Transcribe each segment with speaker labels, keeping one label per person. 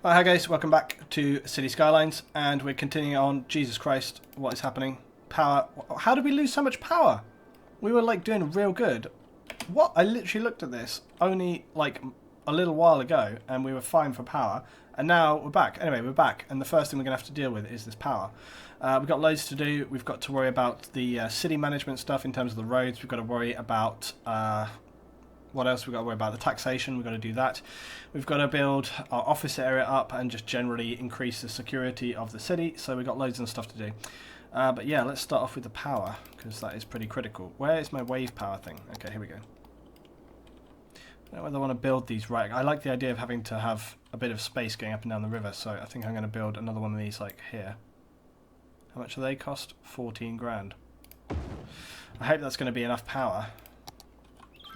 Speaker 1: Hi guys, welcome back to City Skylines, and we're continuing on. Jesus Christ, what is happening? Power. How did we lose so much power? We were like doing real good. What? I literally looked at this only like a little while ago and we were fine for power, and now we're back. Anyway, we're back, and the first thing we're going to have to deal with is this power. We've got loads to do. We've got to worry about the city management stuff in terms of the roads. We've got to worry about what else we've got to worry about? The taxation, we've got to do that. We've got to build our office area up and just generally increase the security of the city. So we've got loads of stuff to do. But yeah, let's start off with the power, because that is pretty critical. Where is my wave power thing? Okay, here we go. I don't know whether I want to build these right. I like the idea of having to have a bit of space going up and down the river, so I think I'm going to build another one of these like here. How much do they cost? 14 grand. I hope that's going to be enough power.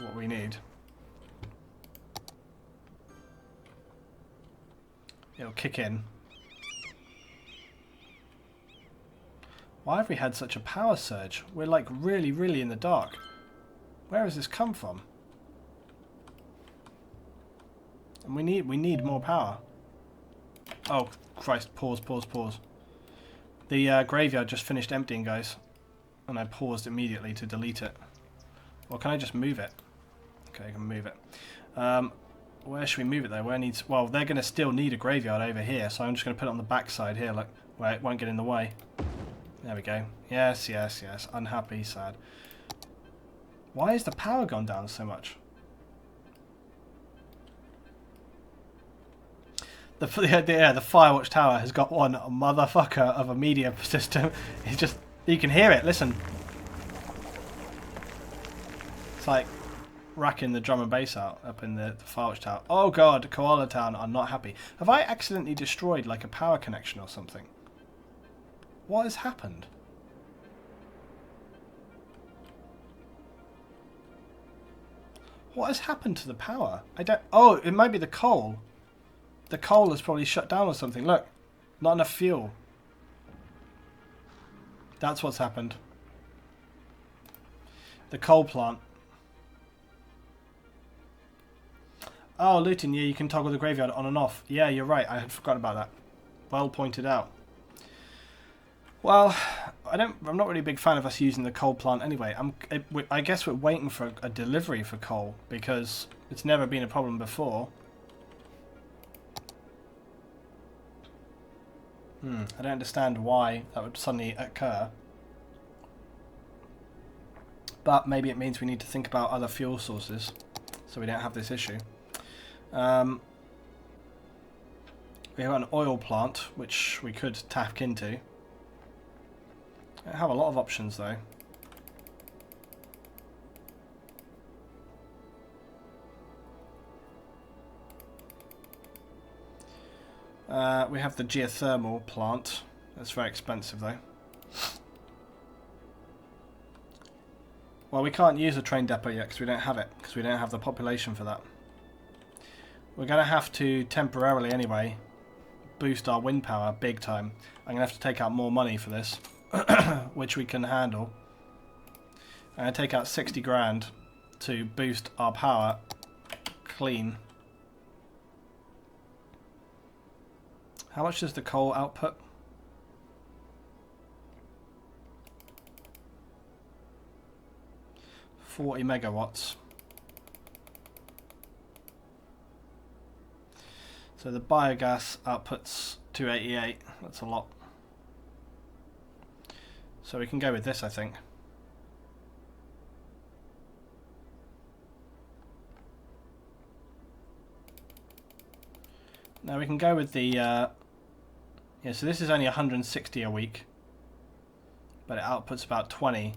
Speaker 1: What we need. It'll kick in. Why have we had such a power surge? We're like really in the dark. Where has this come from? And we need more power. Oh Christ, pause. The graveyard just finished emptying, guys, and I paused immediately to delete it. Or can I just move it? Okay, I can move it. Where should we move it though? Where needs? Well, they're going to still need a graveyard over here, so I'm just going to put it on the back side here, like where it won't get in the way. There we go. Yes. Unhappy, sad. Why has the power gone down so much? The Firewatch Tower has got one motherfucker of a media system. It's just, you can hear it. Listen. It's like racking the drum and bass out up in the Firewatch Tower. Oh god, Koala Town are not happy. Have I accidentally destroyed like a power connection or something? What has happened? What has happened to the power? I don't... Oh, it might be the coal. The coal has probably shut down or something. Look, not enough fuel. That's what's happened. The coal plant. Oh, Luton, yeah, you can toggle the graveyard on and off. Yeah, you're right. I had forgotten about that. Well pointed out. Well, I'm not really a big fan of us using the coal plant anyway. I guess we're waiting for a delivery for coal, because it's never been a problem before. I don't understand why that would suddenly occur. But maybe it means we need to think about other fuel sources, so we don't have this issue. We have an oil plant, which we could tap into. I have a lot of options though. We have the geothermal plant. That's very expensive though. Well, we can't use a train depot yet because we don't have it, because we don't have the population for that. We're going to have to temporarily anyway boost our wind power big time. I'm going to have to take out more money for this, which we can handle. I'm going to take out 60 grand to boost our power clean. How much does the coal output? $40 megawatts. So the biogas outputs 288. That's a lot. So we can go with this, I think. Now we can go with the yeah, so this is only 160 a week, but it outputs about 20.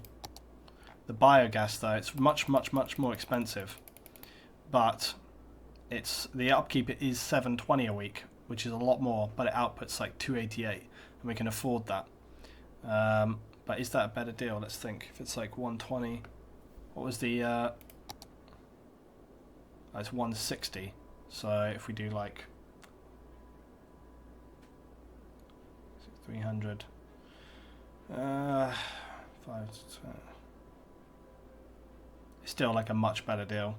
Speaker 1: The biogas though, it's much more expensive, but it's the upkeep is 720 a week, which is a lot more, but it outputs like 288, and we can afford that. But is that a better deal? Let's think. If it's like 120, what was the oh, it's 160. So if we do like 300, 5 to 10. It's still like a much better deal.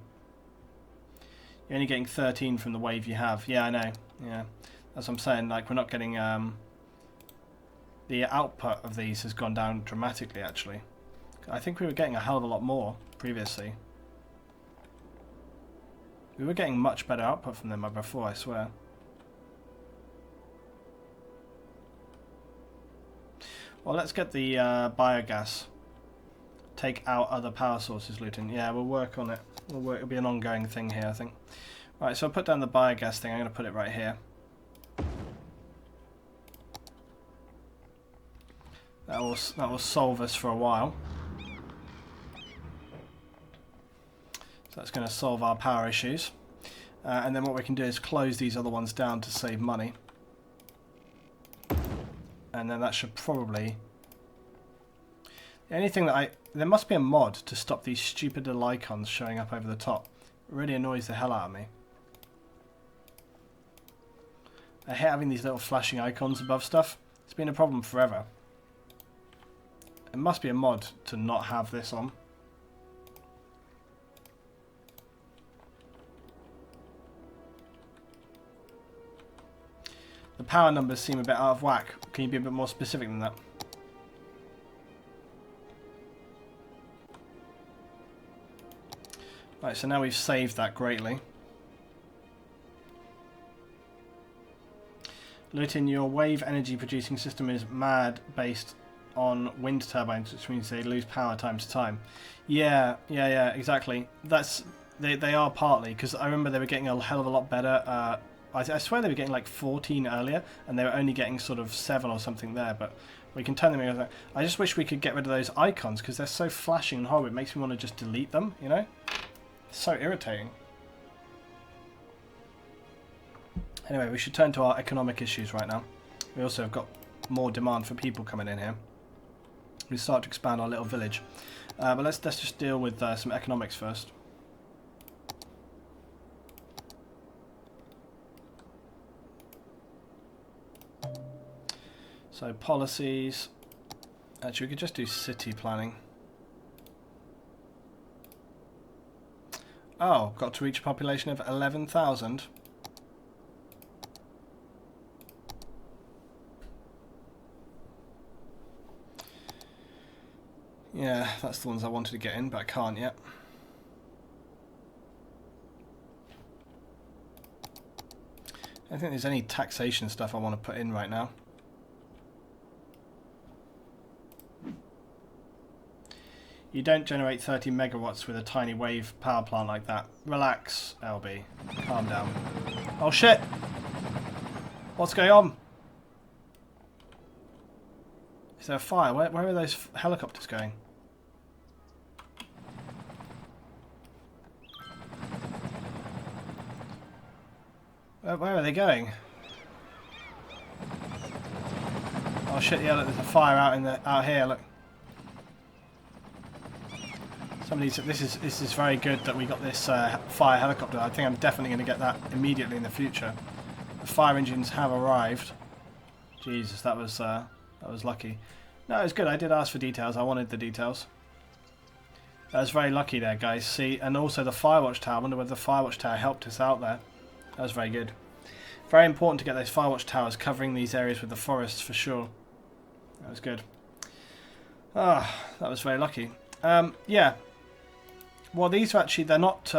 Speaker 1: You're only getting 13 from the wave you have. Yeah, I know. Yeah, as I'm saying, like we're not getting the output of these has gone down dramatically. Actually, I think we were getting a hell of a lot more previously. We were getting much better output from them before, I swear. Well, let's get the biogas. Take out other power sources, Luton. Yeah, we'll work on it. It'll be an ongoing thing here, I think. Right, so I'll put down the biogas thing. I'm going to put it right here. That will solve us for a while. So that's going to solve our power issues. And then what we can do is close these other ones down to save money. And then that should probably... The only thing that there must be a mod to stop these stupid little icons showing up over the top. It really annoys the hell out of me. I hate having these little flashing icons above stuff. It's been a problem forever. It must be a mod to not have this on. The power numbers seem a bit out of whack. Can you be a bit more specific than that? Right, so now we've saved that greatly. Luton, your wave energy producing system is mad based on wind turbines, which means they lose power time to time. Yeah, exactly. They are partly, because I remember they were getting a hell of a lot better. I swear they were getting like 14 earlier, and they were only getting sort of 7 or something there, but we can turn them in. I just wish we could get rid of those icons, because they're so flashing and horrible. It makes me want to just delete them, you know? It's so irritating. Anyway, we should turn to our economic issues right now. We also have got more demand for people coming in here. We start to expand our little village. But let's just deal with some economics first. So policies. Actually, we could just do city planning. Oh, got to reach a population of 11,000. Yeah, that's the ones I wanted to get in, but I can't yet. I don't think there's any taxation stuff I want to put in right now. You don't generate 30 megawatts with a tiny wave power plant like that. Relax, LB. Calm down. Oh shit! What's going on? Is there a fire? Where are those helicopters going? Where are they going? Oh shit! Yeah, look, there's a fire out here. Look. This is very good that we got this fire helicopter. I think I'm definitely going to get that immediately in the future. The fire engines have arrived. Jesus, that was lucky. No, it was good. I did ask for details. I wanted the details. That was very lucky there, guys. See, and also the Firewatch Tower. I wonder whether the Firewatch Tower helped us out there. That was very good. Very important to get those Firewatch Towers covering these areas with the forests for sure. That was good. Ah, that was very lucky. Yeah. Well, these are actually, they're not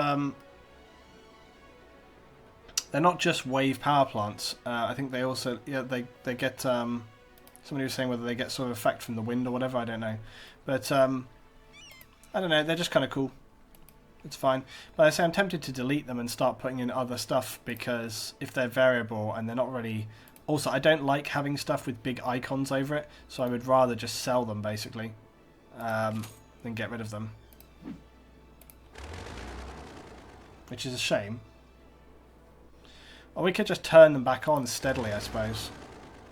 Speaker 1: just wave power plants. I think they also, yeah, they get, somebody was saying whether they get sort of effect from the wind or whatever, I don't know. But, I don't know, they're just kind of cool. It's fine. But I say I'm tempted to delete them and start putting in other stuff, because if they're variable and they're not really... Also, I don't like having stuff with big icons over it, so I would rather just sell them, basically, than get rid of them. Which is a shame. Or we could just turn them back on steadily, I suppose.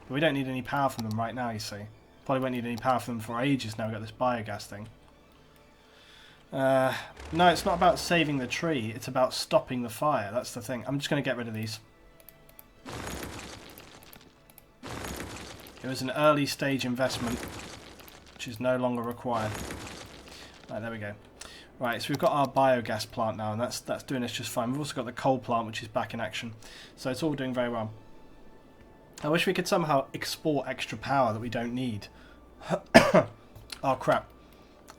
Speaker 1: But we don't need any power from them right now, you see. Probably won't need any power from them for ages now we've got this biogas thing. No, it's not about saving the tree. It's about stopping the fire. That's the thing. I'm just going to get rid of these. It was an early stage investment, which is no longer required. Right, there we go. Right, so we've got our biogas plant now, and that's doing us just fine. We've also got the coal plant, which is back in action. So it's all doing very well. I wish we could somehow export extra power that we don't need. Oh crap.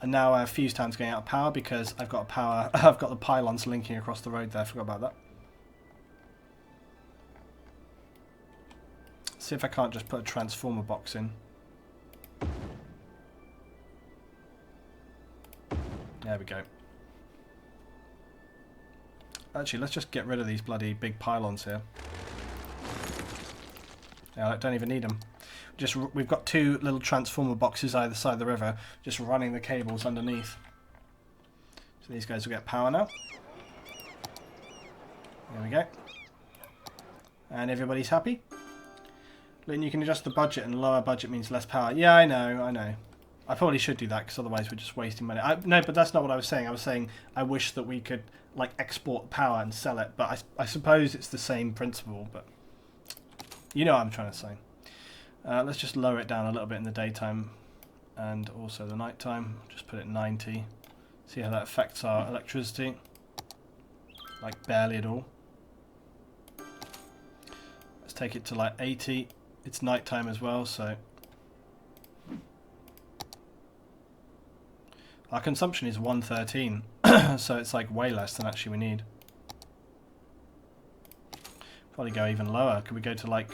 Speaker 1: And now Fuse Town's going out of power because I've got I've got the pylons linking across the road there. I forgot about that. See if I can't just put a transformer box in. There we go. Actually, let's just get rid of these bloody big pylons here. Yeah, I don't even need them. We've got two little transformer boxes either side of the river, just running the cables underneath. So these guys will get power now. There we go. And everybody's happy. Then you can adjust the budget, and lower budget means less power. Yeah, I know. I probably should do that, because otherwise we're just wasting money. No, but that's not what I was saying. I was saying I wish that we could like export power and sell it, but I suppose it's the same principle, but you know what I'm trying to say. Let's just lower it down a little bit in the daytime and also the nighttime. Just put it 90. See how that affects our electricity. Like barely at all. Let's take it to like 80. It's nighttime as well, so our consumption is 113, so it's like way less than actually we need. Probably go even lower. Could we go to like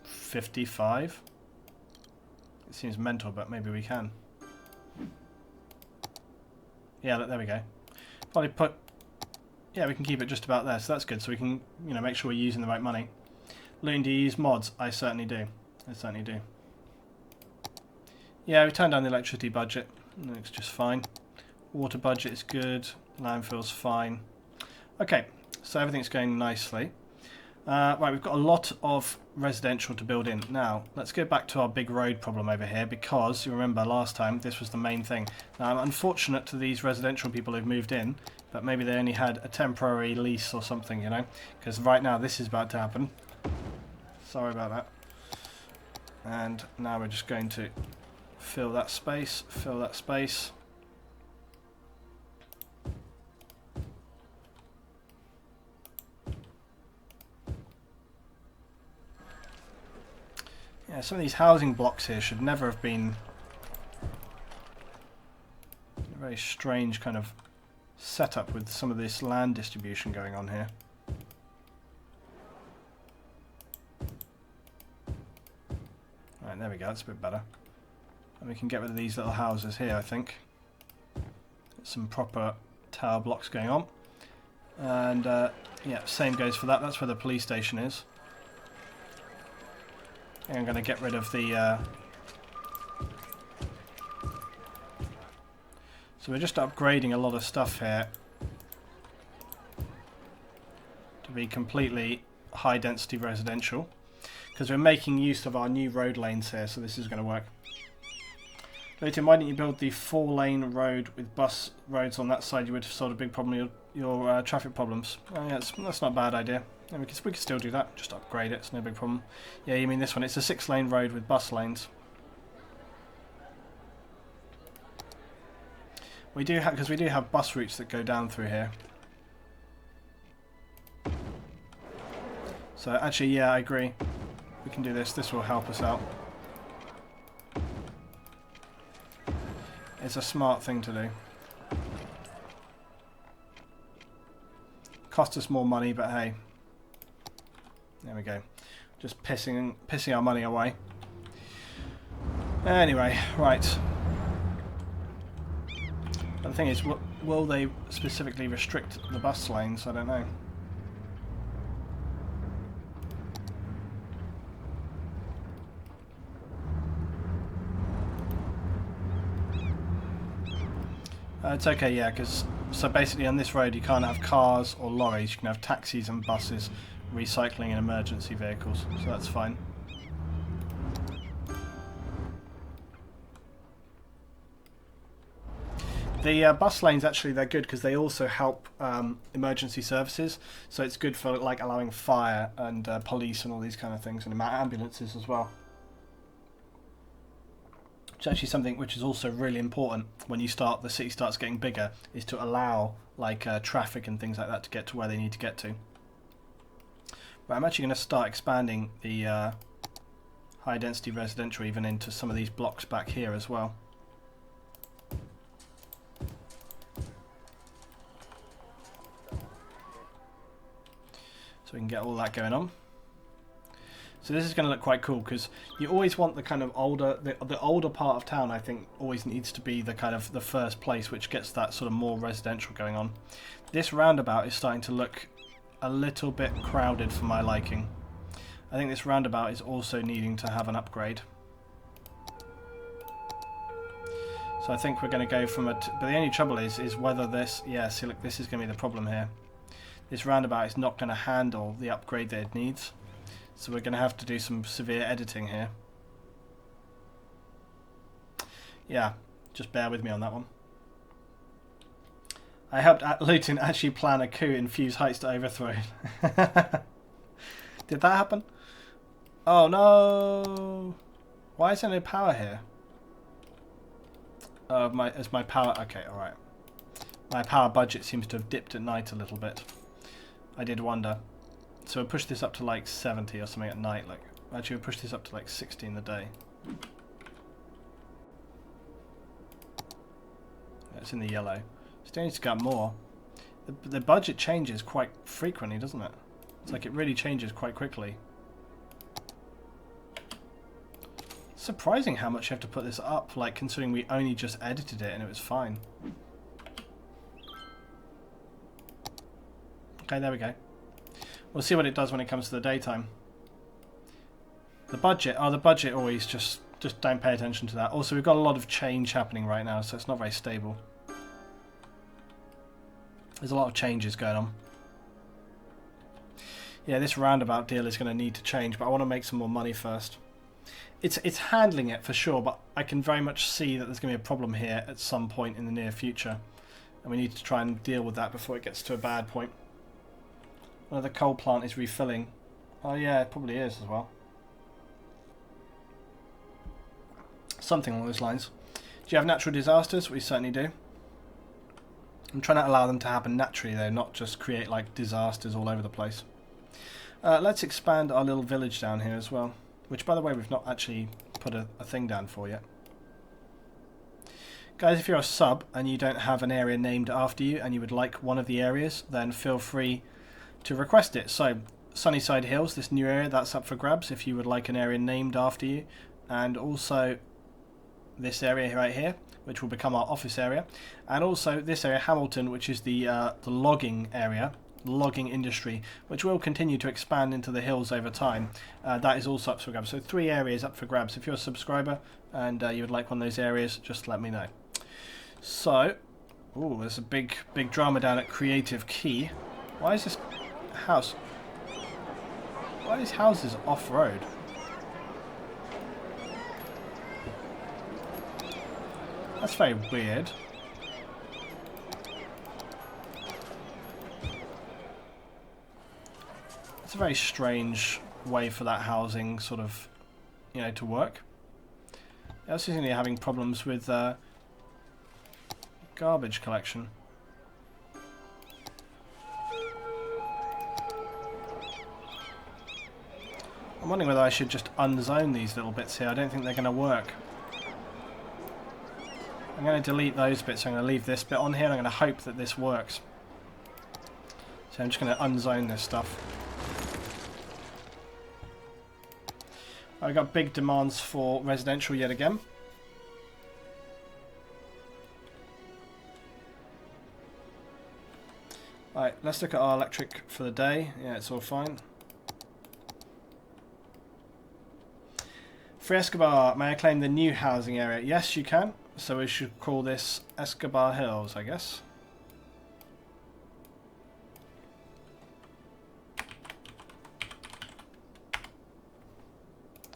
Speaker 1: 55? It seems mental, but maybe we can. Yeah, there we go. Probably put... Yeah, we can keep it just about there, so that's good. So we can, you know, make sure we're using the right money. Loon, do you use mods? I certainly do. I certainly do. Yeah, we turned down the electricity budget. It looks just fine. Water budget is good. Landfill's fine. Okay, so everything's going nicely. Right, we've got a lot of residential to build in. Now, let's go back to our big road problem over here, because you remember last time this was the main thing. Now, I'm unfortunate to these residential people who've moved in, but maybe they only had a temporary lease or something, you know, because right now this is about to happen. Sorry about that. And now we're just going to fill that space, fill that space. Yeah, some of these housing blocks here should never have been a very strange kind of setup with some of this land distribution going on here. Right, there we go, that's a bit better. And we can get rid of these little houses here, I think. Get some proper tower blocks going on. And yeah, same goes for that, that's where the police station is. I'm going to get rid of the... So we're just upgrading a lot of stuff here to be completely high density residential, because we're making use of our new road lanes here, so this is going to work. Leighton, why didn't you build the 4-lane road with bus roads on that side? You would have solved a big problem of your traffic problems. Oh yeah, that's not a bad idea. Yeah, we could still do that, just upgrade it, it's no big problem. Yeah, you mean this one, it's a 6-lane road with bus lanes. We do have, because we do have bus routes that go down through here. So actually, yeah, I agree. We can do this, this will help us out. It's a smart thing to do. Cost us more money, but hey. There we go. Just pissing our money away. Anyway, right. But the thing is, will they specifically restrict the bus lanes? I don't know. It's okay, yeah, because so basically on this road you can't have cars or lorries, you can have taxis and buses, recycling and emergency vehicles, so that's fine. The bus lanes, actually, they're good because they also help emergency services, so it's good for like allowing fire and police and all these kind of things, and ambulances as well. It's actually something which is also really important when the city starts getting bigger, is to allow like traffic and things like that to get to where they need to get to. But I'm actually going to start expanding the high density residential even into some of these blocks back here as well. So we can get all that going on. So this is going to look quite cool because you always want the kind of older, the older part of town. I think always needs to be the kind of the first place which gets that sort of more residential going on. This roundabout is starting to look a little bit crowded for my liking. I think this roundabout is also needing to have an upgrade. So I think we're going to go from a... but the only trouble is whether this... yeah, see look, this is going to be the problem here. This roundabout is not going to handle the upgrade that it needs. So we're going to have to do some severe editing here. Yeah, just bear with me on that one. I helped Luton actually plan a coup in Fuse Heights to overthrow. Did that happen? Oh no! Why is there no power here? Is my power... okay, alright. My power budget seems to have dipped at night a little bit. I did wonder. So we'll push this up to like 70 or something at night. Like, actually we'll push this up to like 60 in the day. It's in the yellow. Still needs to get more. The budget changes quite frequently, doesn't it? It's like it really changes quite quickly. It's surprising how much you have to put this up, like considering we only just edited it and it was fine. Okay, there we go. We'll see what it does when it comes to the daytime. The budget, oh, the budget always just don't pay attention to that. Also, we've got a lot of change happening right now, so it's not very stable. There's a lot of changes going on. Yeah, this roundabout deal is going to need to change, but I want to make some more money first. It's handling it for sure, but I can very much see that there's going to be a problem here at some point in the near future. And we need to try and deal with that before it gets to a bad point. The coal plant is refilling. Oh yeah, it probably is as well. Something along those lines. Do you have natural disasters? We certainly do. I'm trying to allow them to happen naturally though, not just create like disasters all over the place. Let's expand our little village down here as well. Which by the way we've not actually put a thing down for yet. Guys, if you're a sub and you don't have an area named after you and you would like one of the areas, then feel free to request it. So Sunnyside Hills, this new area, that's up for grabs if you would like an area named after you, and also this area right here, which will become our office area, and also this area Hamilton, which is the logging area, logging industry, which will continue to expand into the hills over time. That is also up for grabs. So 3 areas up for grabs. If you're a subscriber and you would like one of those areas, just let me know. So, ooh, there's a big drama down at Creative Key. Why is this house? Why are these houses off-road? That's very weird. It's a very strange way for that housing sort of, you know, to work. They also seem to be having problems with garbage collection. I'm wondering whether I should just unzone these little bits here. I don't think they're going to work. I'm going to delete those bits. I'm going to leave this bit on here. And I'm going to hope that this works. So I'm just going to unzone this stuff. I've got big demands for residential yet again. Right, let's look at our electric for the day. Yeah, it's all fine. Free Escobar, may I claim the new housing area? Yes, you can. So we should call this Escobar Hills, I guess.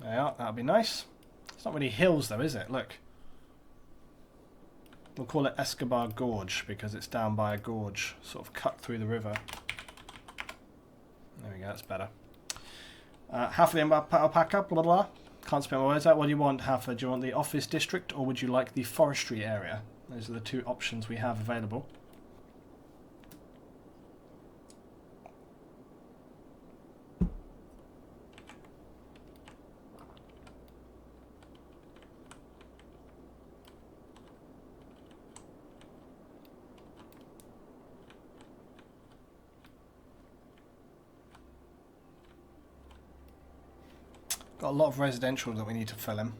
Speaker 1: There you are, that'll be nice. It's not really hills though, is it? Look. We'll call it Escobar Gorge because it's down by a gorge, sort of cut through the river. There we go, that's better. Half of the alpaca, blah blah blah. Can't spell my words out. What do you want, Haffa? Do you want the office district or would you like the forestry area? Those are the 2 options we have available. Got a lot of residential that we need to fill in.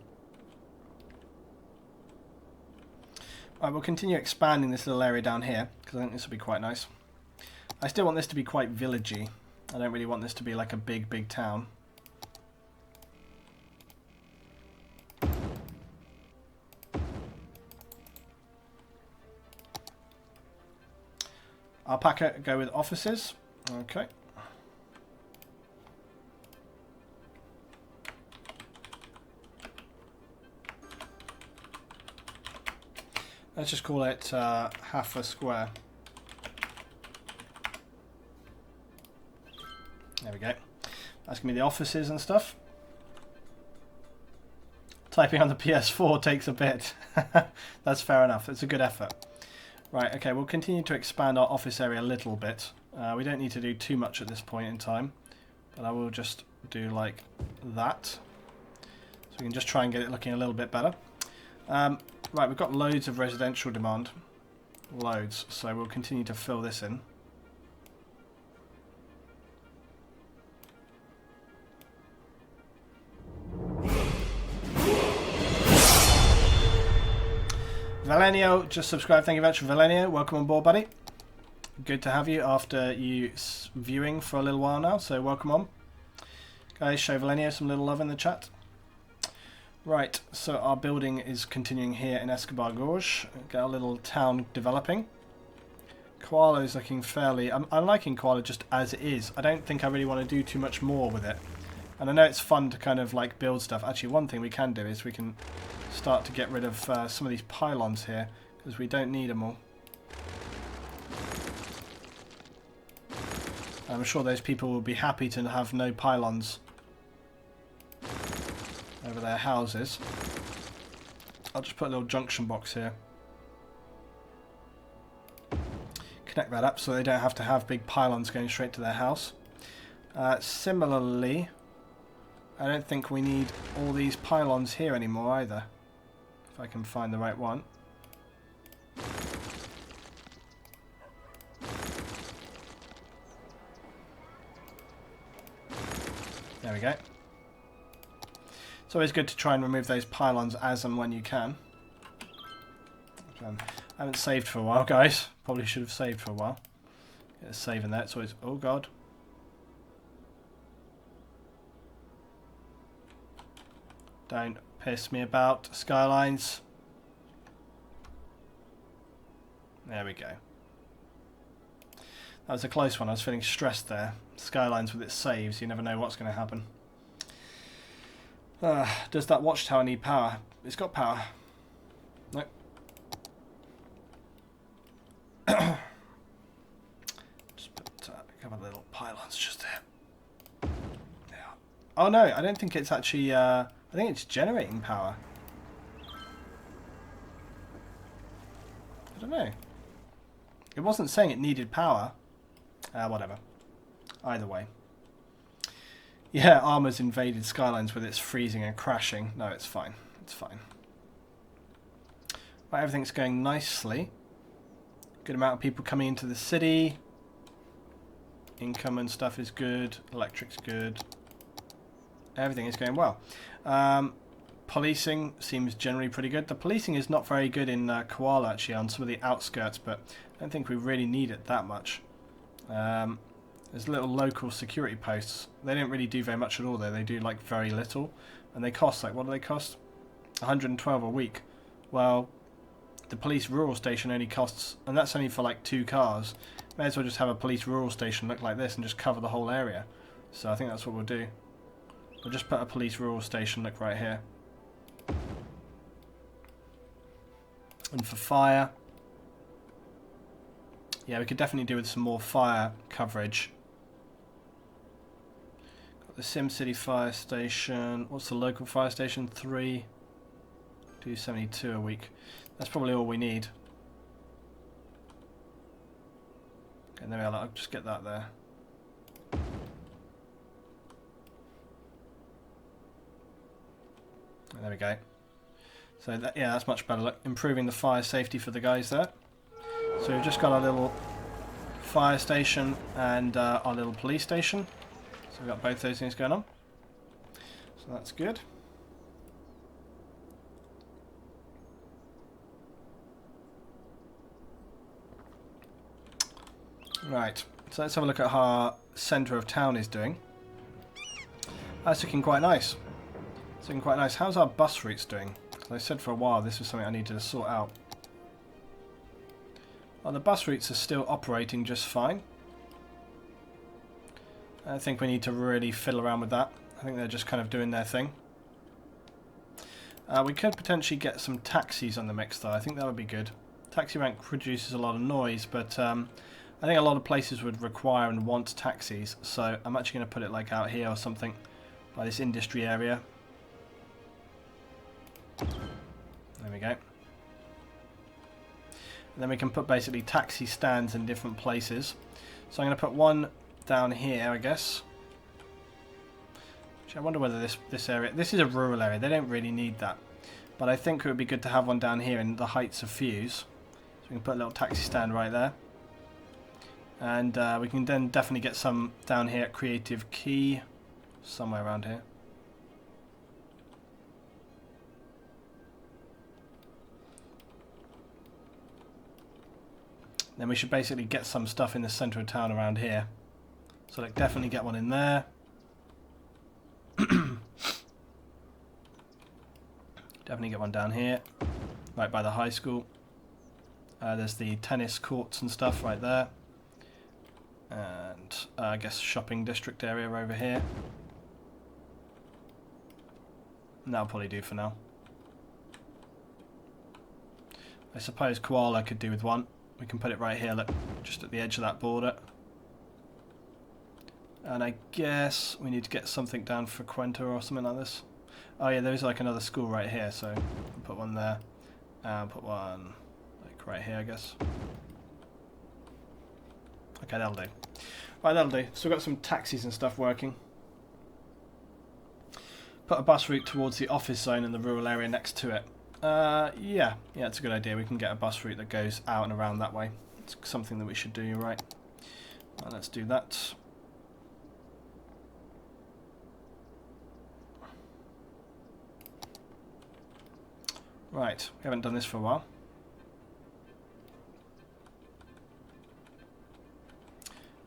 Speaker 1: Right, we'll continue expanding this little area down here, because I think this will be quite nice. I still want this to be quite villagey. I don't really want this to be like a big, big town. Alpaca, go with offices. Okay. Let's just call it half a square. There we go. That's going to be the offices and stuff. Typing on the PS4 takes a bit. That's fair enough. It's a good effort. Right, okay, we'll continue to expand our office area a little bit. We don't need to do too much at this point in time. But I will just do like that. So we can just try and get it looking a little bit better. Right, we've got loads of residential demand. Loads. So we'll continue to fill this in. Valenio just subscribed. Thank you very much, Valenio. Welcome on board, buddy. Good to have you after you viewing for a little while now. So welcome on. Guys, show Valenio some little love in the chat. Right, so our building is continuing here in Escobar Gorge. Get our little town developing. Koala is looking fairly... I'm liking Koala just as it is. I don't think I really want to do too much more with it. And I know it's fun to kind of like build stuff. Actually, one thing we can do is we can start to get rid of some of these pylons here, because we don't need them all. I'm sure those people will be happy to have no pylons over their houses. I'll just put a little junction box here. Connect that up so they don't have to have big pylons going straight to their house. Similarly, I don't think we need all these pylons here anymore either. If I can find the right one. There we go. It's always good to try and remove those pylons as and when you can. I haven't saved for a while, guys. Probably should have saved for a while. Get a save in there. It's always... Oh, God. Don't piss me about, Skylines. There we go. That was a close one. I was feeling stressed there. Skylines with its saves, you never know what's going to happen. Does that watchtower need power? It's got power. Nope. Just put a couple of little pylons just there. Yeah. Oh no, I don't think it's actually... I think it's generating power. I don't know. It wasn't saying it needed power. Whatever. Either way. Yeah, Armour's invaded Skylines with its freezing and crashing. No, it's fine. It's fine. Right, everything's going nicely. Good amount of people coming into the city. Income and stuff is good. Electric's good. Everything is going well. Policing seems generally pretty good. The policing is not very good in Koala, actually, on some of the outskirts, but I don't think we really need it that much. There's little local security posts. They don't really do very much at all, though. They do, like, very little. And they cost, like, what do they cost? 112 a week. Well, the police rural station only costs... And that's only for, like, 2 cars. May as well just have a police rural station look like this and just cover the whole area. So I think that's what we'll do. We'll just put a police rural station look right here. And for fire... Yeah, we could definitely do with some more fire coverage. Got the SimCity fire station. What's the local fire station? 3. 272 a week. That's probably all we need. Okay, there we are. I'll just get that there. There we go. So that, yeah, that's much better. Look, improving the fire safety for the guys there. So we've just got our little fire station and our little police station. So we've got both those things going on. So that's good. Right, so let's have a look at how our centre of town is doing. That's looking quite nice. It's looking quite nice. How's our bus routes doing? Because I said for a while this was something I needed to sort out. Well, the bus routes are still operating just fine. I think we need to really fiddle around with that. I think they're just kind of doing their thing. We could potentially get some taxis on the mix though. I think that would be good. Taxi rank produces a lot of noise, but I think a lot of places would require and want taxis. So I'm actually going to put it like out here or something by this industry area. There we go. And then we can put basically taxi stands in different places. So I'm going to put one down here, I guess. Actually, I wonder whether this area... This is a rural area. They don't really need that. But I think it would be good to have one down here in the Heights of Fuse. So we can put a little taxi stand right there. And we can then definitely get some down here at Creative Key. Somewhere around here. Then we should basically get some stuff in the centre of town around here. So like definitely get one in there. Definitely get one down here, right by the high school. There's the tennis courts and stuff right there. And I guess shopping district area over here. And that'll probably do for now. I suppose Koala could do with one. We can put it right here, look, just at the edge of that border. And I guess we need to get something down for Quenta or something like this. Oh yeah, there's like another school right here, so we'll put one there. And put one like right here, I guess. Okay, that'll do. Right, that'll do. So we've got some taxis and stuff working. Put a bus route towards the office zone and the rural area next to it. Yeah, it's a good idea. We can get a bus route that goes out and around that way. It's something that we should do, you're right. Right, let's do that. Right, we haven't done this for a while.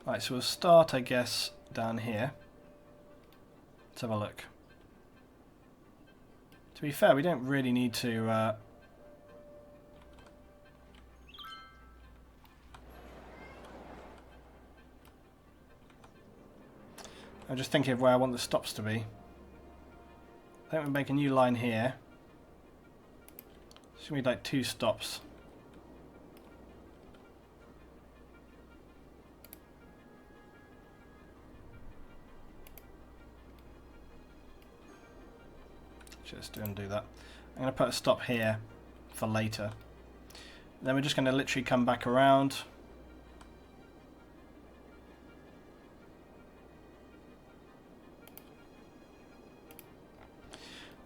Speaker 1: Right, so we'll start, I guess, down here. Let's have a look. To be fair, we don't really need to... I'm just thinking of where I want the stops to be. I think we'll make a new line here. Should we like 2 stops? Just undo that. I'm going to put a stop here for later. Then we're just going to literally come back around.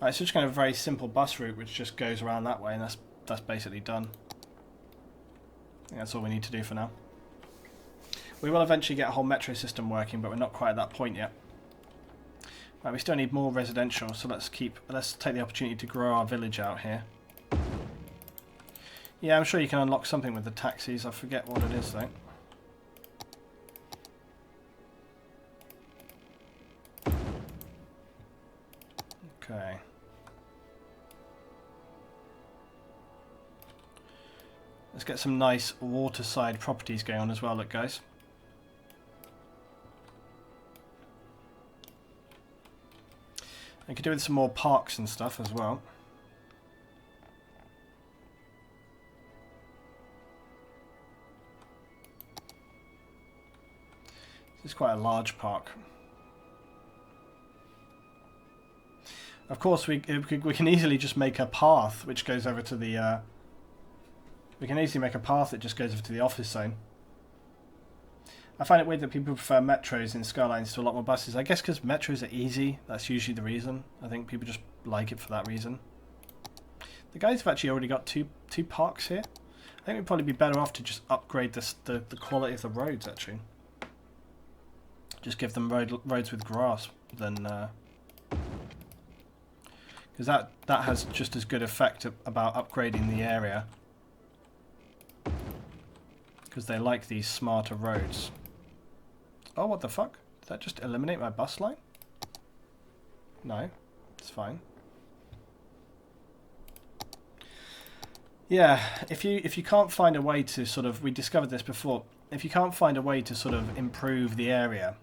Speaker 1: Right, so just kind of a very simple bus route which just goes around that way, and that's basically done. I think that's all we need to do for now. We will eventually get a whole metro system working, but we're not quite at that point yet. Right, we still need more residential, so let's take the opportunity to grow our village out here. Yeah, I'm sure you can unlock something with the taxis. I forget what it is though. Okay. Let's get some nice waterside properties going on as well, look guys. I could do with some more parks and stuff as well. This is quite a large park. Of course, we can easily just make a path which goes over to the... we can easily make a path that just goes over to the office zone. I find it weird that people prefer metros in Skylines to a lot more buses. I guess because metros are easy. That's usually the reason. I think people just like it for that reason. The guys have actually already got two parks here. I think we'd probably be better off to just upgrade the quality of the roads, actually. Just give them roads with grass than because that has just as good effect about upgrading the area, because they like these smarter roads. Oh, what the fuck? Did that just eliminate my bus line? No, it's fine. Yeah, if you can't find a way to sort of, we discovered this before, if you can't find a way to sort of improve the area,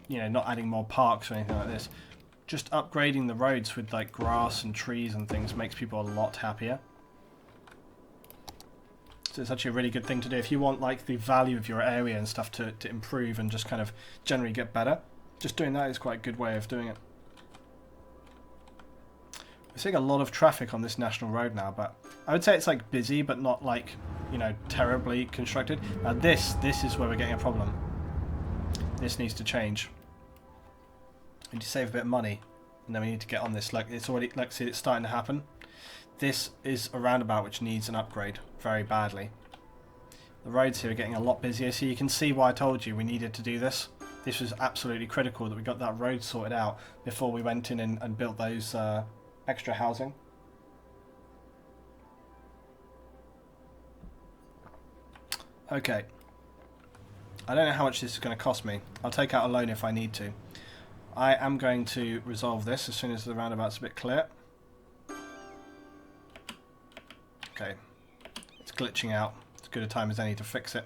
Speaker 1: you know, not adding more parks or anything like this, just upgrading the roads with like grass and trees and things makes people a lot happier. So it's actually a really good thing to do if you want like the value of your area and stuff to improve and just kind of generally get better. Just doing that is quite a good way of doing it. We're seeing a lot of traffic on this national road now, but I would say it's like busy, but not like, you know, terribly constructed. Now this is where we're getting a problem. This needs to change. We need to save a bit of money, and then we need to get on this. Like it's already, like, see, it's starting to happen. This is a roundabout which needs an upgrade very badly. The roads here are getting a lot busier, so you can see why I told you we needed to do this. This was absolutely critical that we got that road sorted out before we went in and built those extra housing. Okay. I don't know how much this is going to cost me. I'll take out a loan if I need to. I am going to resolve this as soon as the roundabout's a bit clear. Okay. It's glitching out. It's as good a time as any to fix it.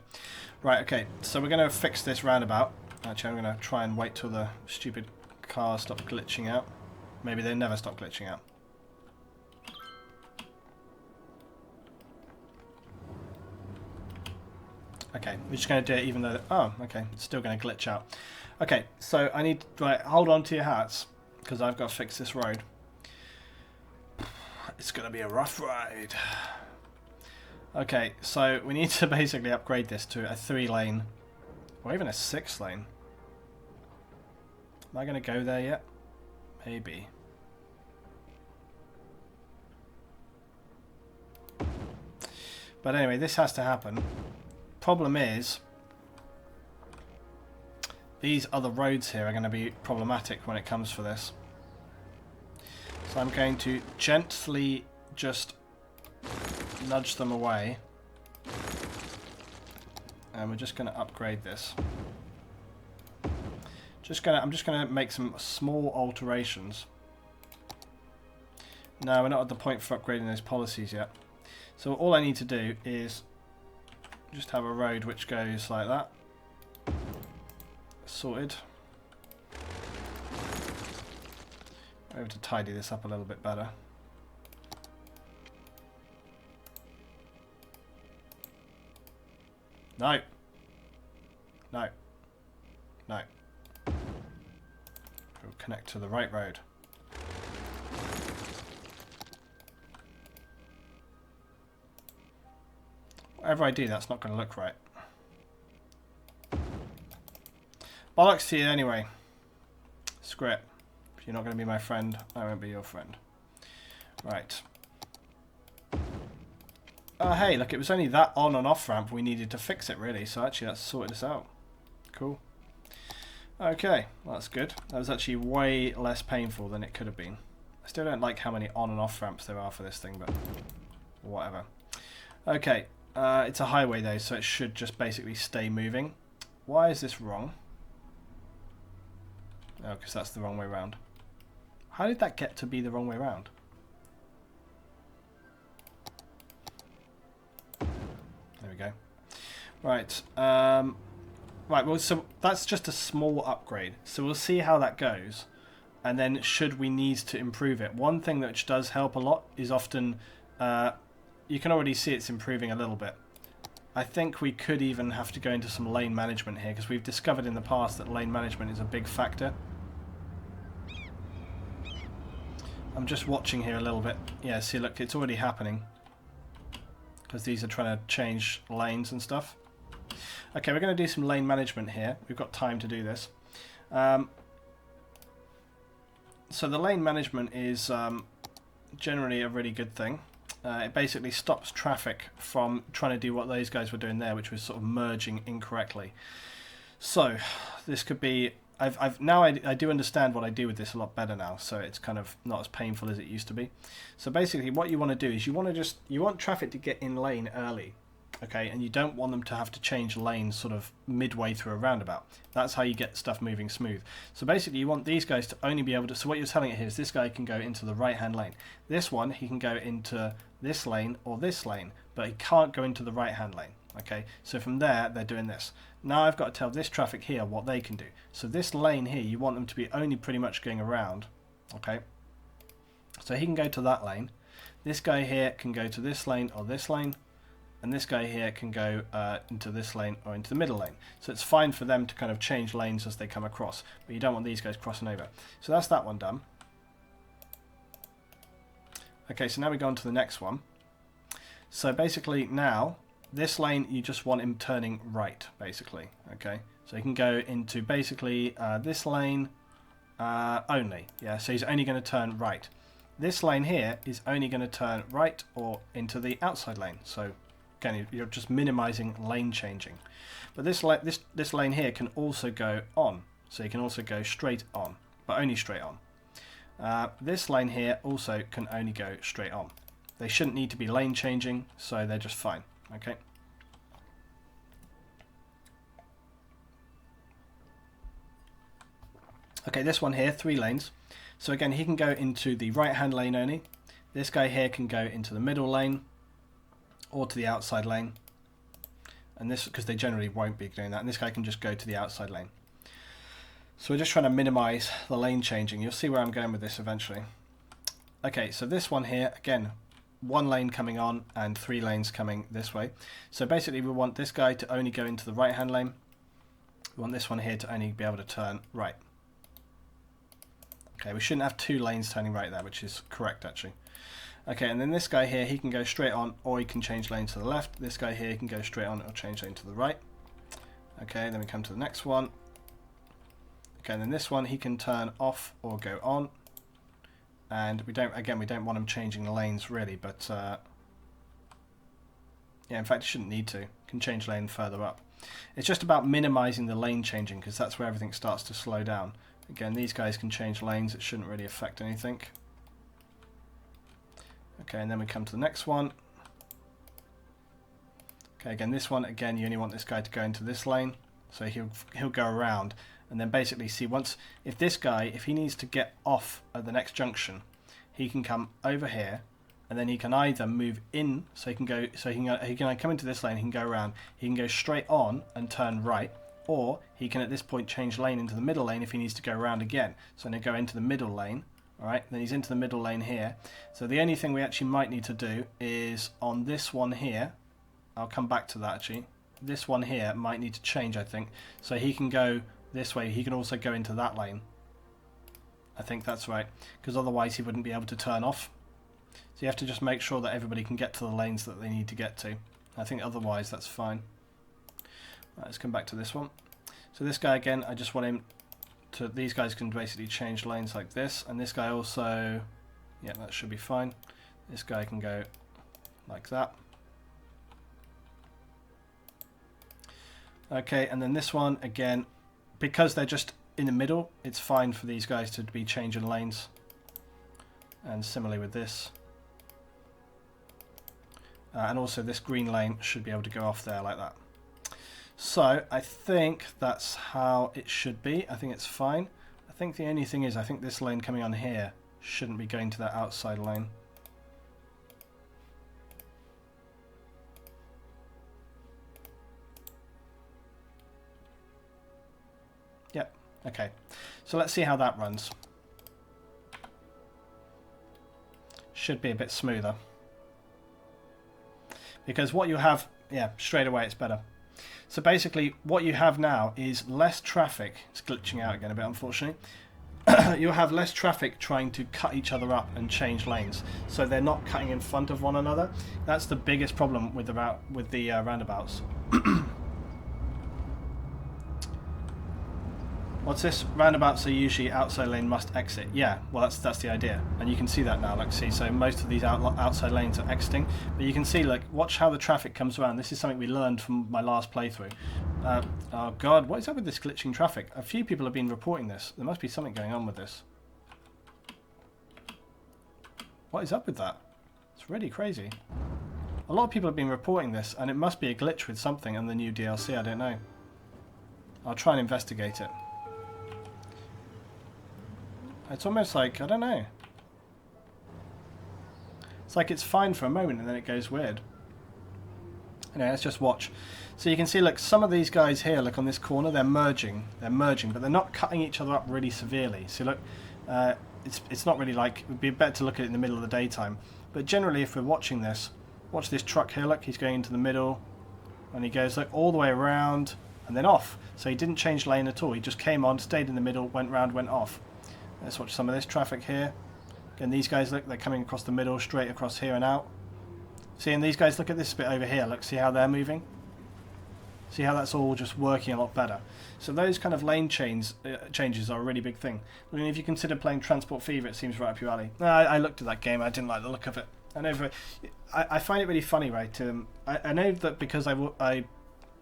Speaker 1: Right, okay. So we're going to fix this roundabout. Actually, I'm going to try and wait till the stupid cars stop glitching out. Maybe they never stop glitching out. Okay, we're just going to do it even though... Oh, okay, it's still going to glitch out. Okay, so I need... Right, hold on to your hats, because I've got to fix this road. It's going to be a rough ride. Okay, so we need to basically upgrade this to a 3-lane, or even a 6-lane. Am I going to go there yet? Maybe. But anyway, this has to happen. Problem is, these other roads here are going to be problematic when it comes for this. So I'm going to gently just nudge them away. And we're just going to upgrade this. I'm just going to make some small alterations. No, we're not at the point for upgrading those policies yet. So all I need to do is just have a road which goes like that. Sorted. I'm able to tidy this up a little bit better. No. No. No. We'll connect to the right road. Whatever I do, that's not going to look right. Bollocks to you anyway. Screw it. If you're not going to be my friend, I won't be your friend. Right. Hey, look, it was only that on and off ramp we needed to fix it, really. So actually, that's sorted us out. Cool. Okay, well, that's good. That was actually way less painful than it could have been. I still don't like how many on and off ramps there are for this thing, but whatever. Okay. It's a highway though, so it should just basically stay moving. Why is this wrong? Oh, because that's the wrong way around. How did that get to be the wrong way around? There we go. Right. Right, well, so that's just a small upgrade. So we'll see how that goes. And then should we need to improve it. One thing which does help a lot is often... you can already see it's improving a little bit. I think we could even have to go into some lane management here, because we've discovered in the past that lane management is a big factor. I'm just watching here a little bit. Yeah, see, look, it's already happening. Because these are trying to change lanes and stuff. Okay, we're going to do some lane management here. We've got time to do this. So the lane management is generally a really good thing. It basically stops traffic from trying to do what those guys were doing there, which was sort of merging incorrectly. So this could be I do understand what I do with this a lot better now, so it's kind of not as painful as it used to be. So basically what you want to do is you want traffic to get in lane early, okay, and you don't want them to have to change lanes sort of midway through a roundabout. That's how you get stuff moving smooth. So basically you want these guys to only be able to, so what you're telling it here is this guy can go into the right hand lane. This one, he can go into this lane or this lane, but he can't go into the right hand lane. Okay, so from there they're doing this. Now I've got to tell this traffic here what they can do. So this lane here, you want them to be only pretty much going around. Okay, so he can go to that lane. This guy here can go to this lane or this lane, and this guy here can go into this lane or into the middle lane. So it's fine for them to kind of change lanes as they come across, but you don't want these guys crossing over. So that's that one done. Okay, so now we go on to the next one. So basically now this lane, you just want him turning right, basically. Okay, so he can go into basically this lane only. Yeah, so he's only going to turn right. This lane here is only going to turn right or into the outside lane. So again, you're just minimizing lane changing. But this lane here can also go on, so you can also go straight on, but only straight on. This lane here also can only go straight on. They shouldn't need to be lane changing, so they're just fine. Okay. Okay, this one here, 3 lanes. So again, he can go into the right hand lane only. This guy here can go into the middle lane or to the outside lane. And this, because they generally won't be doing that, and this guy can just go to the outside lane. So we're just trying to minimize the lane changing. You'll see where I'm going with this eventually. Okay, so this one here, again, 1 lane coming on and 3 lanes coming this way. So basically we want this guy to only go into the right hand lane. We want this one here to only be able to turn right. Okay, we shouldn't have 2 lanes turning right there, which is correct actually. Okay, and then this guy here, he can go straight on or he can change lane to the left. This guy here can go straight on or change lane to the right. Okay, then we come to the next one. Okay, and then this one, he can turn off or go on. And we don't want him changing the lanes really, but yeah, in fact, you shouldn't need to. You can change lane further up. It's just about minimizing the lane changing, because that's where everything starts to slow down. Again, these guys can change lanes. It shouldn't really affect anything. Okay, and then we come to the next one. Okay, again, this one, again, you only want this guy to go into this lane, so he'll go around. And then basically see if this guy, if he needs to get off at the next junction, he can come over here, and then he can either move in, so he can come into this lane, he can go around, he can go straight on and turn right, or he can at this point change lane into the middle lane if he needs to go around again. So then he'll go into the middle lane, alright, then he's into the middle lane here. So the only thing we actually might need to do is on this one here, I'll come back to that actually, this one here might need to change I think, so he can go this way, he can also go into that lane. I think that's right, because otherwise he wouldn't be able to turn off. So you have to just make sure that everybody can get to the lanes that they need to get to. I think otherwise that's fine. Right, let's come back to this one. So this guy again, I just want him to, these guys can basically change lanes like this, and this guy also, yeah, that should be fine. This guy can go like that. Okay, and then this one again, because they're just in the middle, it's fine for these guys to be changing lanes. And similarly with this. And also this green lane should be able to go off there like that. So I think that's how it should be. I think it's fine. I think the only thing is, I think this lane coming on here shouldn't be going to that outside lane. Yep, okay. So let's see how that runs. Should be a bit smoother. Because what you have, yeah, straight away it's better. So basically what you have now is less traffic. It's glitching out again a bit, unfortunately. You'll have less traffic trying to cut each other up and change lanes, so they're not cutting in front of one another. That's the biggest problem with the roundabouts. What's this? Roundabouts are usually outside lane must exit. Yeah, well that's the idea, and you can see that now. Like, see, so most of these outside lanes are exiting, but you can see, like, watch how the traffic comes around. This is something we learned from my last playthrough. Oh god, what is up with this glitching traffic? A few people have been reporting this. There must be something going on with this. What is up with that? It's really crazy. A lot of people have been reporting this, and it must be a glitch with something in the new DLC. I don't know. I'll try and investigate it. It's almost like, I don't know. It's like it's fine for a moment and then it goes weird. Anyway, let's just watch. So you can see, look, some of these guys here, look, on this corner, they're merging. They're merging, but they're not cutting each other up really severely. So look, it's not really like, it would be better to look at it in the middle of the daytime. But generally, if we're watching this, watch this truck here, look, he's going into the middle. And he goes, look, all the way around and then off. So he didn't change lane at all. He just came on, stayed in the middle, went round, went off. Let's watch some of this traffic here. Again, these guys, look, they're coming across the middle, straight across here and out. See, and these guys, look at this bit over here. Look, see how they're moving? See how that's all just working a lot better. So those kind of lane changes are a really big thing. I mean, if you consider playing Transport Fever, it seems right up your alley. I looked at that game. I didn't like the look of it. I find it really funny, right? I know that because I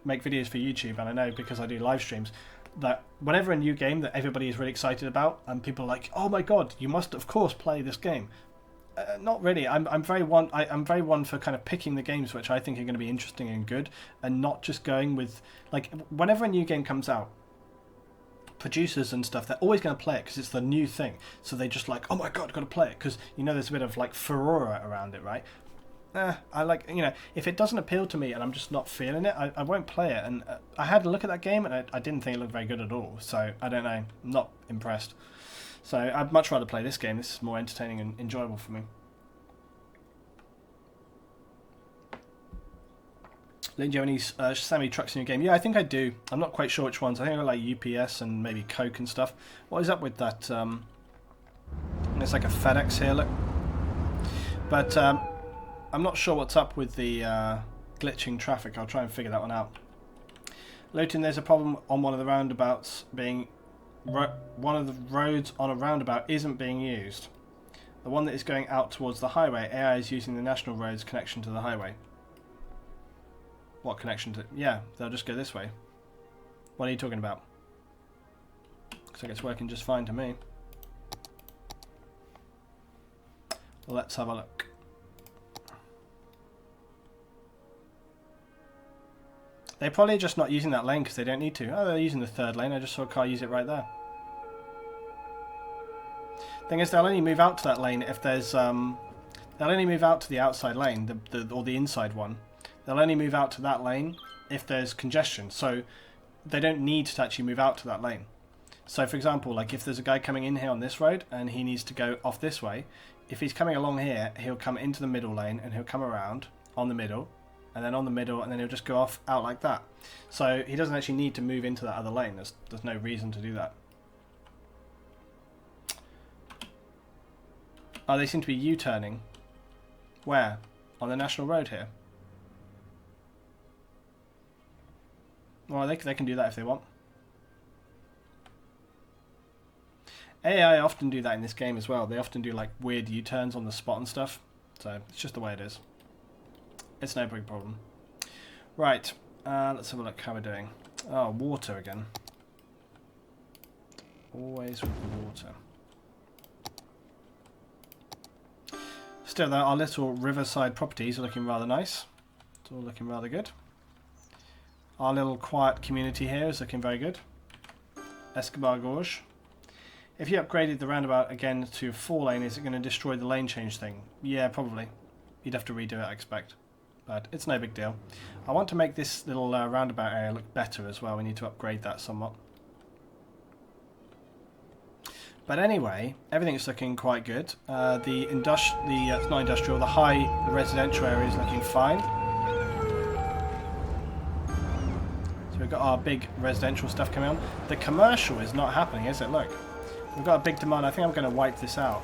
Speaker 1: make videos for YouTube, and I know because I do live streams, that whenever a new game that everybody is really excited about, and people are like, "Oh my god, you must of course play this game." Not really. I'm very one for kind of picking the games which I think are going to be interesting and good, and not just going with, like, whenever a new game comes out, producers and stuff, they're always going to play it because it's the new thing. So they just like, "Oh my god, got to play it," because you know there's a bit of like furore around it, right? I like, you know, if it doesn't appeal to me and I'm just not feeling it, I won't play it. And I had a look at that game and I didn't think it looked very good at all. So I don't know, I'm not impressed. So I'd much rather play this game. This is more entertaining and enjoyable for me. Lynn, do you have any semi-trucks in your game? Yeah, I think I do. I'm not quite sure which ones. I think I like UPS and maybe Coke and stuff. What is up with that? It's like a FedEx here, look. But I'm not sure what's up with the glitching traffic. I'll try and figure that one out. Luton, there's a problem on one of the roundabouts being... one of the roads on a roundabout isn't being used. The one that is going out towards the highway, AI is using the national roads connection to the highway. What connection to... Yeah, they'll just go this way. What are you talking about? Looks like it's working just fine to me. Well, let's have a look. They're probably just not using that lane because they don't need to. Oh, they're using the third lane. I just saw a car use it right there. Thing is, they'll only move out to that lane if there's... they'll only move out to the outside lane, or the inside one. They'll only move out to that lane if there's congestion. So they don't need to actually move out to that lane. So, for example, like if there's a guy coming in here on this road and he needs to go off this way, if he's coming along here, he'll come into the middle lane and he'll come around on the middle, and then on the middle, and then he'll just go off out like that. So he doesn't actually need to move into that other lane. There's no reason to do that. Oh, they seem to be U-turning. Where? On the national road here. Well, they can do that if they want. AI often do that in this game as well. They often do like weird U-turns on the spot and stuff. So it's just the way it is. It's no big problem. Right, let's have a look how we're doing. Oh, water again. Always with the water. Still though, our little riverside properties are looking rather nice. It's all looking rather good. Our little quiet community here is looking very good. Escobar Gorge. If you upgraded the roundabout again to 4 lane, is it going to destroy the lane change thing? Yeah, probably. You'd have to redo it, I expect. But it's no big deal. I want to make this little roundabout area look better as well. We need to upgrade that somewhat. But anyway, everything's looking quite good. The high residential area is looking fine. So we've got our big residential stuff coming on. The commercial is not happening, is it? Look. We've got a big demand. I think I'm going to wipe this out.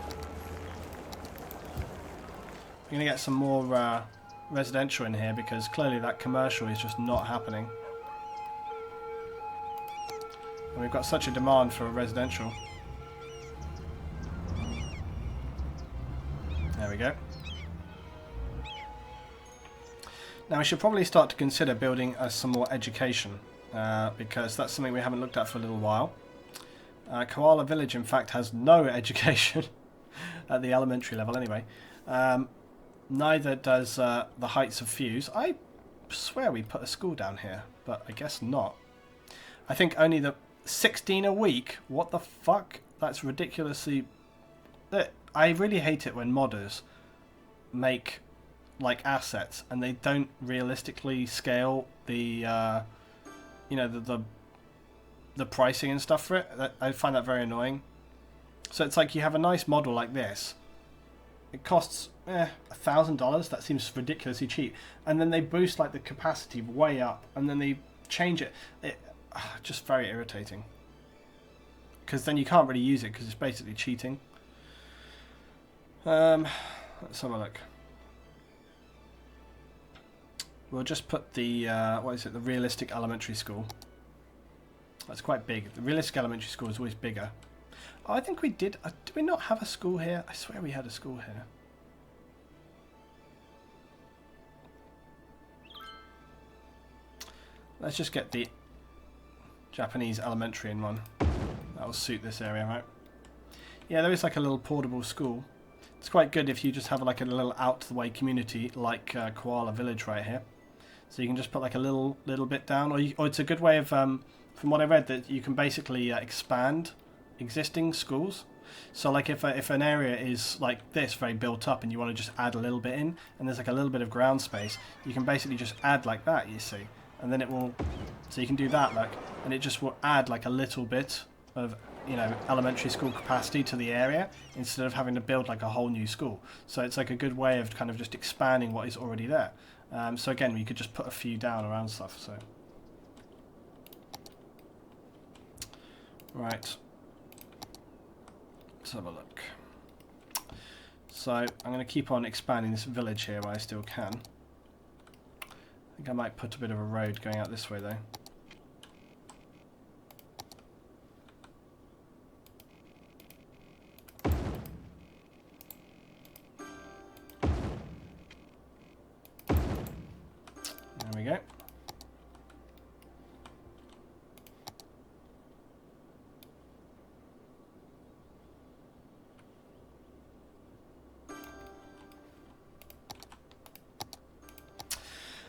Speaker 1: We're going to get some more residential in here because clearly that commercial is just not happening. And we've got such a demand for a residential. There we go. Now we should probably start to consider building some more education, because that's something we haven't looked at for a little while. Koala Village, in fact, has no education at the elementary level anyway. Neither does the Heights of Fuse. I swear we put a school down here, but I guess not. I think only the 16 a week. What the fuck? That's ridiculously... I really hate it when modders make like assets and they don't realistically scale the you know, the pricing and stuff for it. I find that very annoying. So it's like you have a nice model like this. It costs $1,000. That seems ridiculously cheap. And then they boost like the capacity way up, and then they change it. Just very irritating. Because then you can't really use it because it's basically cheating. Let's have a look. We'll just put the what is it? The realistic elementary school. That's quite big. The realistic elementary school is always bigger. Oh, I think we did. Did we not have a school here? I swear we had a school here. Let's just get the Japanese elementary in one. That will suit this area, right? Yeah, there is like a little portable school. It's quite good if you just have like a little out-the-way community like Koala Village right here. So you can just put like a little bit down, or it's a good way of, from what I read, that you can basically expand existing schools. So like if an area is like this, very built up, and you want to just add a little bit in, and there's like a little bit of ground space, you can basically just add like that, you see. And then it will, so you can do that, like, and it just will add like a little bit of, you know, elementary school capacity to the area instead of having to build like a whole new school. So it's like a good way of kind of just expanding what is already there. So again, we could just put a few down around stuff. So right, let's have a look. So I'm going to keep on expanding this village here while I still can. I think I might put a bit of a road going out this way though. There we go.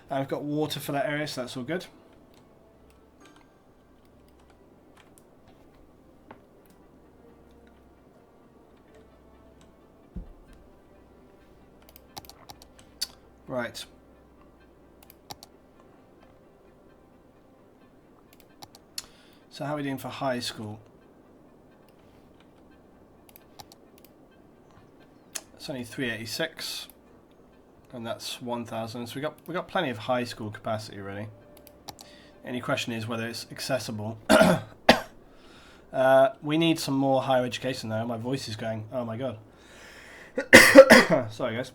Speaker 1: I've got water for that area, so that's all good. Right. So how are we doing for high school? It's only 386. And that's 1,000. So we got plenty of high school capacity, really. Any question is whether it's accessible. We need some more higher education though. My voice is going. Oh my god. Sorry, guys.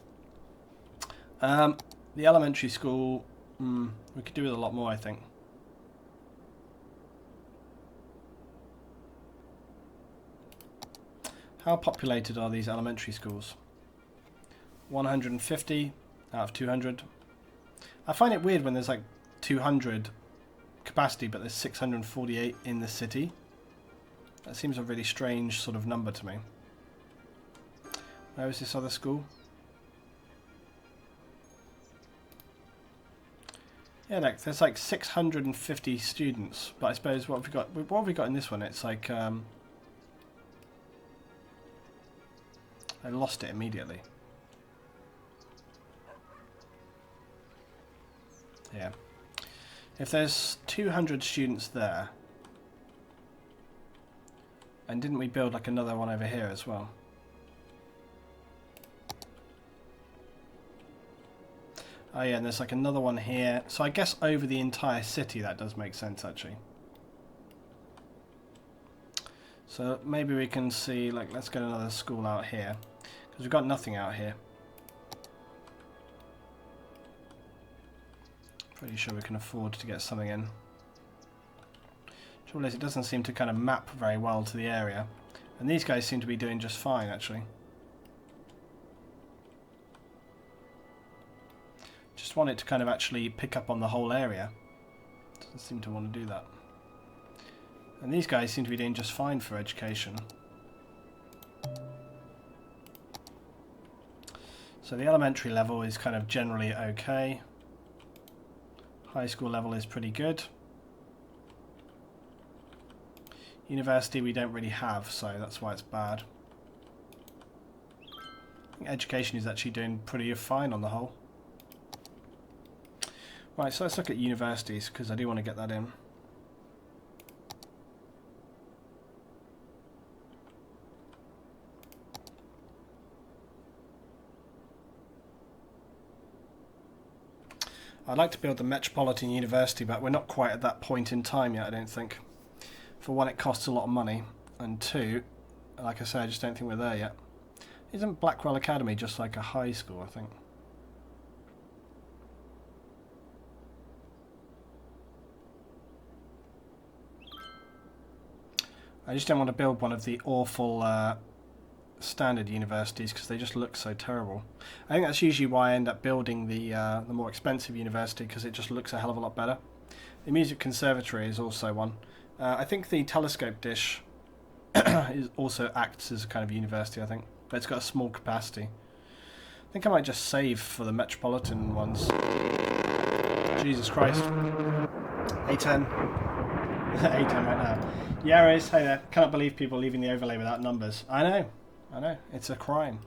Speaker 1: The elementary school, we could do with a lot more, I think. How populated are these elementary schools? 150 out of 200. I find it weird when there's like 200 capacity, but there's 648 in the city. That seems a really strange sort of number to me. Where is this other school? Yeah, look, there's like 650 students, but I suppose what have we got in this one? It's like I lost it immediately. Yeah. If there's 200 students there, and didn't we build like another one over here as well? Oh yeah, and there's like another one here. So I guess over the entire city that does make sense actually. So maybe we can see, like, let's get another school out here, because we've got nothing out here. Pretty sure we can afford to get something in. Trouble is, it doesn't seem to kind of map very well to the area. And these guys seem to be doing just fine, actually. Just want it to kind of actually pick up on the whole area. Doesn't seem to want to do that. And these guys seem to be doing just fine for education. So the elementary level is kind of generally okay. High school level is pretty good. University we don't really have, so that's why it's bad. I think education is actually doing pretty fine on the whole. Right, so let's look at universities, because I do want to get that in. I'd like to build the Metropolitan University, but we're not quite at that point in time yet, I don't think. For one, it costs a lot of money, and two, like I say, I just don't think we're there yet. Isn't Blackwell Academy just like a high school, I think? I just don't want to build one of the awful standard universities because they just look so terrible. I think that's usually why I end up building the more expensive university, because it just looks a hell of a lot better. The Music Conservatory is also one. I think the telescope dish also acts as a kind of university, I think, but it's got a small capacity. I think I might just save for the metropolitan ones. Jesus Christ. A10. A10 right now. Yaris, hey there. Cannot believe people leaving the overlay without numbers. I know. It's a crime.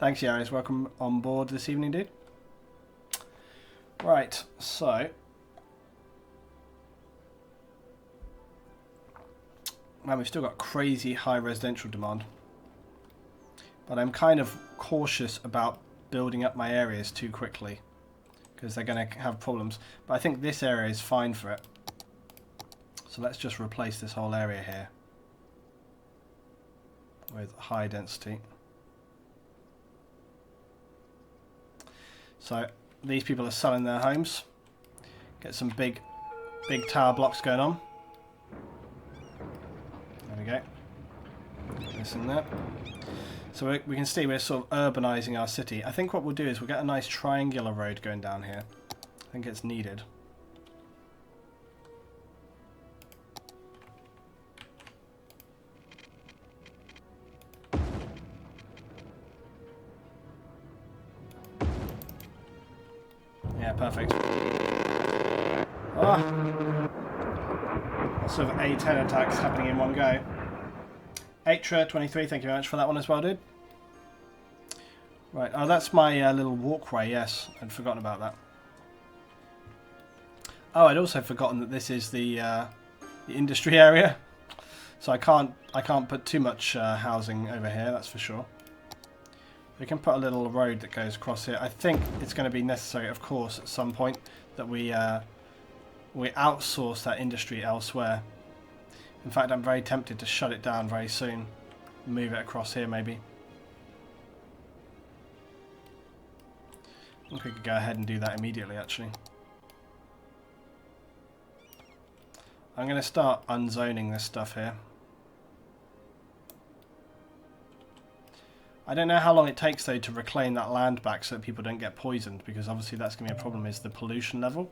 Speaker 1: Thanks, Yaris. Welcome on board this evening, dude. Right, so... Man, we've still got crazy high residential demand. But I'm kind of cautious about building up my areas too quickly, because they're going to have problems. But I think this area is fine for it. So let's just replace this whole area here with high density. So these people are selling their homes. Get some big tower blocks going on. There we go. This and that. So we can see we're sort of urbanizing our city. I think what we'll do is we'll get a nice triangular road going down here. I think it's needed. Yeah, perfect. Ah! Lots of A10 attacks happening in one go. Atra23, thank you very much for that one as well, dude. Right, oh, that's my little walkway, yes. I'd forgotten about that. Oh, I'd also forgotten that this is the industry area. So I can't put too much housing over here, that's for sure. We can put a little road that goes across here. I think it's going to be necessary, of course, at some point that we outsource that industry elsewhere. In fact, I'm very tempted to shut it down very soon. Move it across here, maybe. I think we could go ahead and do that immediately, actually. I'm going to start unzoning this stuff here. I don't know how long it takes, though, to reclaim that land back so that people don't get poisoned, because obviously that's going to be a problem, is the pollution level.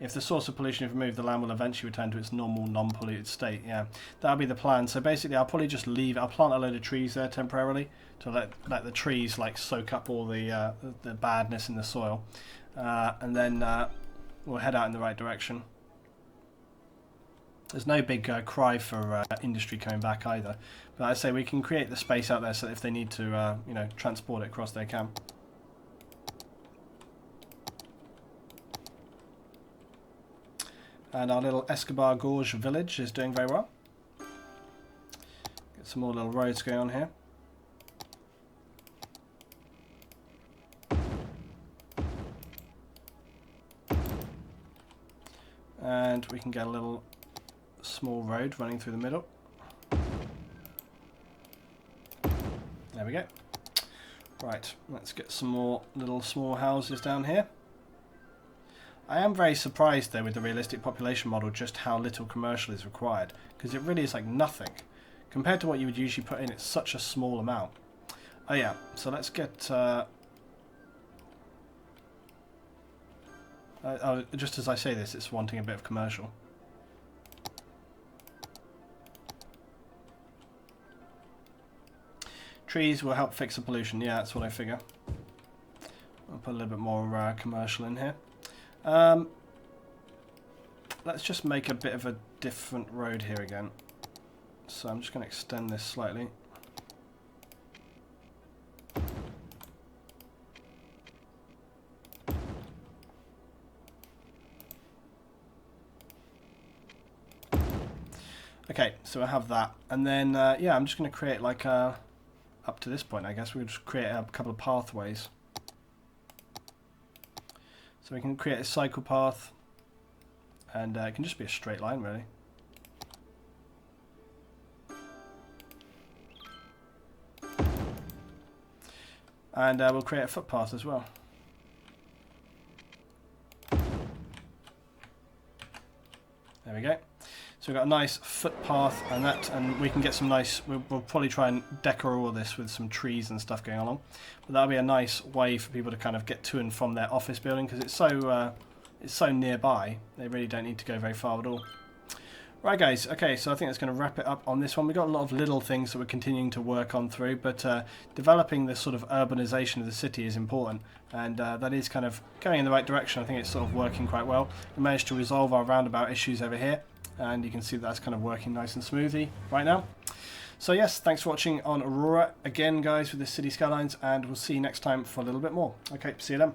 Speaker 1: If the source of pollution is removed, the land will eventually return to its normal, non-polluted state. Yeah, that'll be the plan. So basically, I'll probably just leave. I'll plant a load of trees there temporarily to let the trees like soak up all the badness in the soil, and then we'll head out in the right direction. There's no big cry for industry coming back either, but I say we can create the space out there so that if they need to, you know, transport it across, they can. And our little Escobar Gorge village is doing very well. Get some more little roads going on here. And we can get a little small road running through the middle. There we go. Right, let's get some more little small houses down here. I am very surprised though with the realistic population model just how little commercial is required, because it really is like nothing compared to what you would usually put in. It's such a small amount. Oh yeah, so let's get just as I say this, it's wanting a bit of commercial. Trees will help fix the pollution. Yeah, that's what I figure. I'll put a little bit more commercial in here. Let's just make a bit of a different road here again. So I'm just going to extend this slightly. Okay, so I have that. And then, yeah, I'm just going to create like a... Up to this point, I guess, we'll just create a couple of pathways. So we can create a cycle path, and it can just be a straight line, really. And we'll create a footpath as well. There we go. So we've got a nice footpath and that, and we can get some nice, we'll probably try and decor all this with some trees and stuff going along. But that'll be a nice way for people to kind of get to and from their office building, because it's so nearby, they really don't need to go very far at all. Right guys, okay, so I think that's going to wrap it up on this one. We've got a lot of little things that we're continuing to work on through, but developing this sort of urbanization of the city is important, and that is kind of going in the right direction. I think it's sort of working quite well. We managed to resolve our roundabout issues over here, and you can see that's kind of working nice and smoothly right now. So yes, thanks for watching on Aurora again guys with the City Skylines, and we'll see you next time for a little bit more. Okay, see you then.